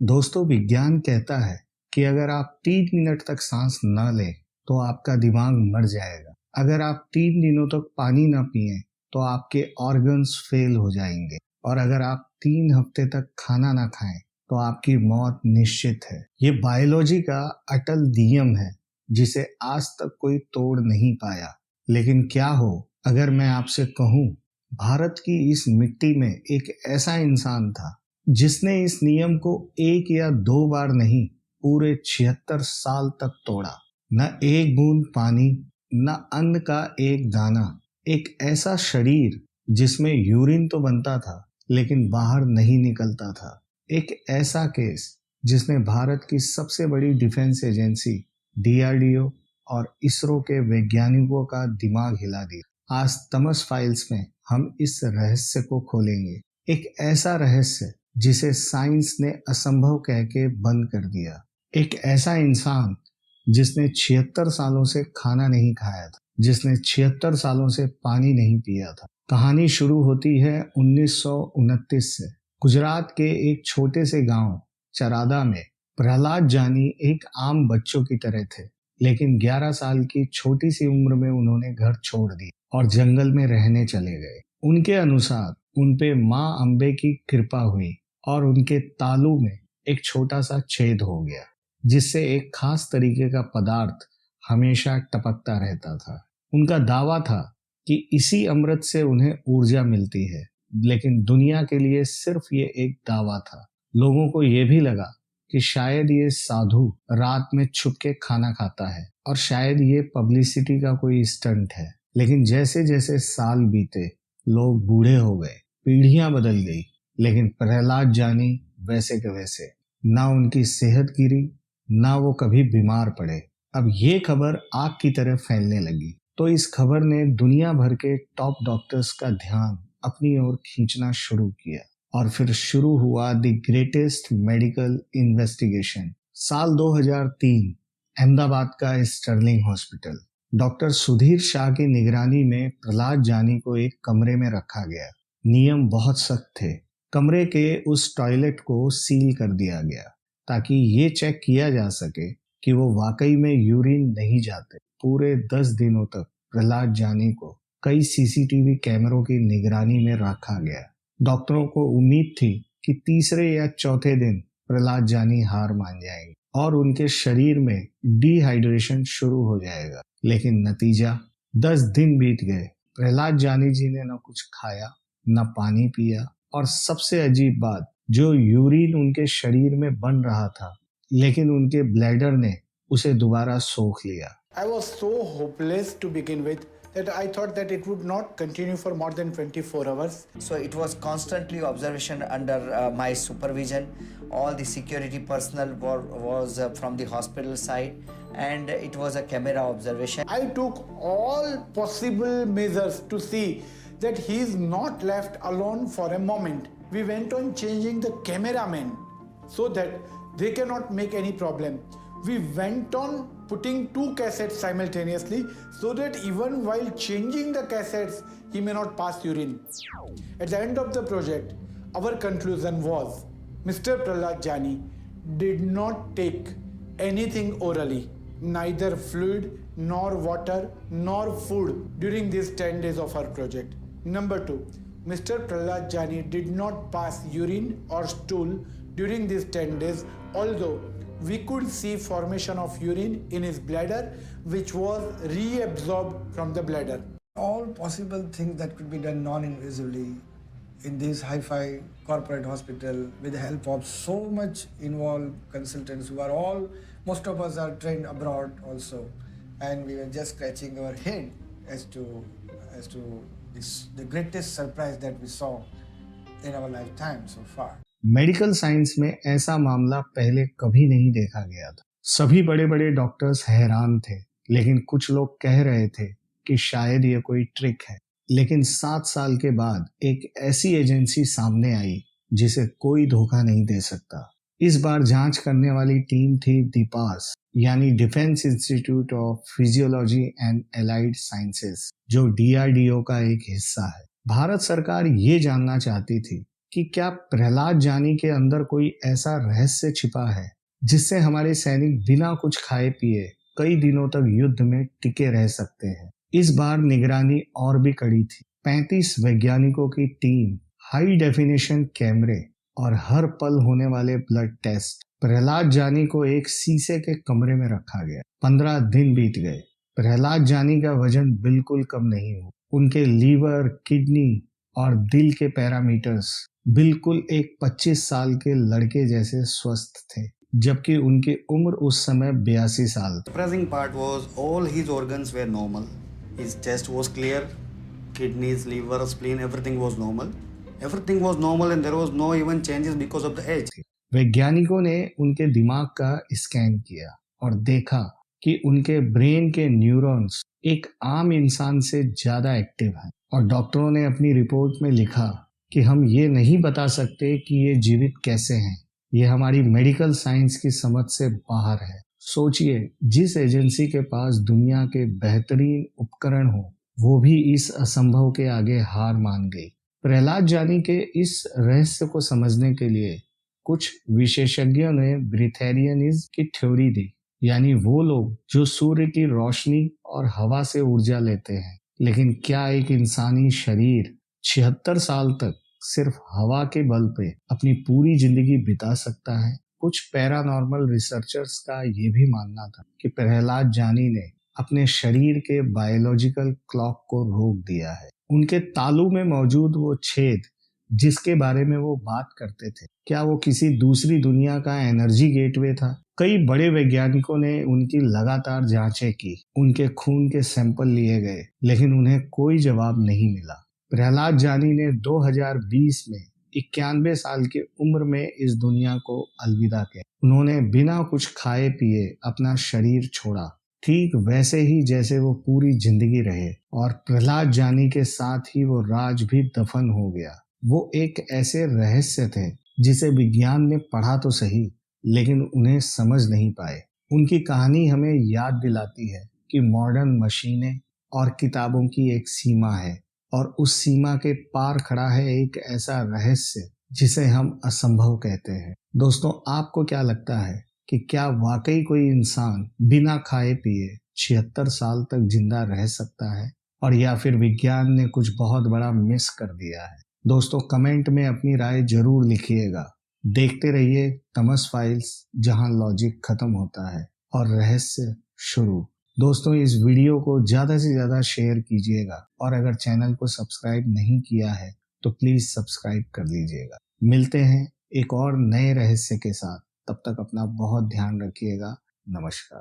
दोस्तों, विज्ञान कहता है कि अगर आप 3 मिनट तक सांस न लें तो आपका दिमाग मर जाएगा। अगर आप 3 दिनों तक पानी न पिएं तो आपके ऑर्गन्स फेल हो जाएंगे और अगर आप 3 हफ्ते तक खाना ना खाएं तो आपकी मौत निश्चित है। ये बायोलॉजी का अटल नियम है जिसे आज तक कोई तोड़ नहीं पाया। लेकिन क्या हो अगर मैं आपसे कहूं, भारत की इस मिट्टी में एक ऐसा इंसान था जिसने इस नियम को 1 या 2 बार नहीं, पूरे 76 साल तक तोड़ा। न एक बूंद पानी, न अन्न का एक दाना, एक ऐसा शरीर जिसमें यूरिन तो बनता था लेकिन बाहर नहीं निकलता था। एक ऐसा केस जिसने भारत की सबसे बड़ी डिफेंस एजेंसी डीआरडीओ और इसरो के वैज्ञानिकों का दिमाग हिला दिया। आज तमस फाइल्स में हम इस रहस्य को खोलेंगे, एक ऐसा रहस्य जिसे साइंस ने असंभव कह के बंद कर दिया। एक ऐसा इंसान जिसने 76 सालों से खाना नहीं खाया था, जिसने 76 सालों से पानी नहीं पिया था। कहानी शुरू होती है 1929 से। गुजरात के एक छोटे से गांव चरादा में प्रहलाद जानी एक आम बच्चों की तरह थे, लेकिन 11 साल की छोटी सी उम्र में उन्होंने घर छोड़ दिया और जंगल में रहने चले गए। उनके अनुसार उन पे माँ अम्बे की कृपा हुई और उनके तालू में एक छोटा सा छेद हो गया जिससे एक खास तरीके का पदार्थ हमेशा टपकता रहता था। उनका दावा था कि इसी अमृत से उन्हें ऊर्जा मिलती है, लेकिन दुनिया के लिए सिर्फ ये एक दावा था। लोगों को ये भी लगा कि शायद ये साधु रात में छुप के खाना खाता है और शायद ये पब्लिसिटी का कोई स्टंट है। लेकिन जैसे जैसे साल बीते, लोग बूढ़े हो गए, पीढ़ियां बदल गई, लेकिन प्रहलाद जानी वैसे के वैसे। ना उनकी सेहत गिरी, ना वो कभी बीमार पड़े। अब ये खबर आग की तरह फैलने लगी तो इस खबर ने दुनिया भर के टॉप डॉक्टर्स का ध्यान अपनी ओर खींचना शुरू किया और फिर शुरू हुआ द ग्रेटेस्ट मेडिकल इन्वेस्टिगेशन। साल 2003, अहमदाबाद का Sterling hospital. Doctor Sudhir Shah की निगरानी में प्रहलाद जानी को एक कमरे में रखा गया। नियम बहुत सख्त थे। कमरे के उस टॉयलेट को सील कर दिया गया ताकि ये चेक किया जा सके कि वो वाकई में यूरिन नहीं जाते। पूरे 10 दिनों तक प्रहलाद जानी को कई सीसीटीवी कैमरों की निगरानी में रखा गया। डॉक्टरों को उम्मीद थी कि तीसरे या चौथे दिन प्रहलाद जानी हार मान जाएंगे और उनके शरीर में डिहाइड्रेशन शुरू हो जाएगा। लेकिन नतीजा, 10 दिन बीत गए, प्रहलाद जानी जी ने न कुछ खाया, न पानी पिया और सबसे अजीब बात, जो यूरिन उनके शरीर में बन रहा था, लेकिन उनके ब्लैडर ने उसे दोबारा सोख लिया। I was so hopeless to begin with that I thought that it would not continue for more than 24 hours. So it was constantly observation under my supervision. All the security personnel was from the hospital side, and it was a camera observation. I took all possible measures to see that he is not left alone for a moment. We went on changing the cameraman so that they cannot make any problem. We went on putting 2 cassettes simultaneously so that even while changing the cassettes, he may not pass urine. At the end of the project, our conclusion was Mr. Prahlad Jani did not take anything orally, neither fluid, nor water, nor food during these 10 days of our project. Number 2, Mr. Prahlad Jani did not pass urine or stool during these 10 days, although we could see formation of urine in his bladder, which was reabsorbed from the bladder. All possible things that could be done non-invisively in this hi-fi corporate hospital with the help of so much involved consultants who are all, most of us are trained abroad also, and we were just scratching our head as to this, the greatest surprise that we saw in our lifetime so far. Medical science में ऐसा मामला पहले कभी नहीं देखा गया था। सभी बड़े बड़े डॉक्टर्स हैरान थे, लेकिन कुछ लोग कह रहे थे कि शायद ये कोई ट्रिक है। लेकिन 7 साल के बाद एक ऐसी एजेंसी सामने आई जिसे कोई धोखा नहीं दे सकता। इस बार जांच करने वाली टीम थी DIPAS, यानी defence institute of physiology and allied sciences, जो DRDO का एक हिस्सा है। भारत सरकार ये जानना चाहती थी कि क्या प्रहलाद जानी के अंदर कोई ऐसा रहस्य छिपा है जिससे हमारे सैनिक बिना कुछ खाए पिए कई दिनों तक युद्ध में टिके रह सकते हैं। इस बार निगरानी और भी कड़ी थी। 35 वैज्ञानिकों की टीम, हाई डेफिनेशन कैमरे और हर पल होने वाले ब्लड टेस्ट। प्रहलाद जानी को एक शीशे के कमरे में रखा गया। 15 दिन बीत गए। प्रहलाद जानी का वजन बिल्कुल कम नहीं हुआ। उनके लीवर, किडनी और दिल के पैरामीटर्स बिल्कुल एक 25 साल के लड़के जैसे स्वस्थ थे, जबकि उनकी उम्र उस समय 82 साल थी। Surprising part was all his organs were normal. His chest was clear, kidneys, liver, spleen, everything was normal. Everything was normal and there was no even changes because of the age. वैज्ञानिकों ने उनके दिमाग का scan किया और देखा कि उनके ब्रेन के न्यूरॉन्स एक आम इंसान से ज्यादा एक्टिव हैं। और डॉक्टरों ने अपनी रिपोर्ट में लिखा कि हम ये नहीं बता सकते कि ये जीवित कैसे हैं। ये हमारी मेडिकल साइंस की समझ से बाहर है। सोचिए, जिस एजेंसी के पास दुनिया के बेहतरीन उपकरण हो, वो भी इस असंभव के आगे हार मान गई। प्रहलाद जानी के इस रहस्य को समझने के लिए कुछ विशेषज्ञों ने ब्रिथेरियनिज्म की थ्योरी दी, यानी वो लोग जो सूर्य की रोशनी और हवा से ऊर्जा लेते हैं। लेकिन क्या एक इंसानी शरीर 76 साल तक सिर्फ हवा के बल पे अपनी पूरी जिंदगी बिता सकता है? कुछ पैरानॉर्मल रिसर्चर्स का ये भी मानना था कि प्रहलाद जानी ने अपने शरीर के बायोलॉजिकल क्लॉक को रोक दिया है। उनके तालू में मौजूद वो छेद जिसके बारे में वो बात करते थे, क्या वो किसी दूसरी दुनिया का एनर्जी गेटवे था? कई बड़े वैज्ञानिकों ने उनकी लगातार जांचें की, उनके खून के सैंपल लिए गए, लेकिन उन्हें कोई जवाब नहीं मिला। प्रहलाद जानी ने 2020 में 91 साल की उम्र में इस दुनिया को अलविदा किया। उन्होंने बिना कुछ खाए पिए अपना शरीर छोड़ा, ठीक वैसे ही जैसे वो पूरी जिंदगी रहे। और प्रहलाद जानी के साथ ही वो राज भी दफन हो गया। वो एक ऐसे रहस्य थे जिसे विज्ञान ने पढ़ा तो सही, लेकिन उन्हें समझ नहीं पाए। उनकी कहानी हमें याद दिलाती है कि मॉडर्न मशीनें और किताबों की एक सीमा है, और उस सीमा के पार खड़ा है एक ऐसा रहस्य जिसे हम असंभव कहते हैं। दोस्तों, आपको क्या लगता है कि क्या वाकई कोई इंसान बिना खाए पिए 76 साल तक जिंदा रह सकता है, और या फिर विज्ञान ने कुछ बहुत बड़ा मिस कर दिया है? दोस्तों, कमेंट में अपनी राय जरूर लिखिएगा। देखते रहिए तमस फाइल्स, जहां लॉजिक खत्म होता है और रहस्य शुरू। दोस्तों, इस वीडियो को ज़्यादा से ज़्यादा शेयर कीजिएगा, और अगर चैनल को सब्सक्राइब नहीं किया है तो प्लीज़ सब्सक्राइब कर लीजिएगा। मिलते हैं एक और नए रहस्य के साथ। तब तक अपना बहुत ध्यान रखिएगा। नमस्कार।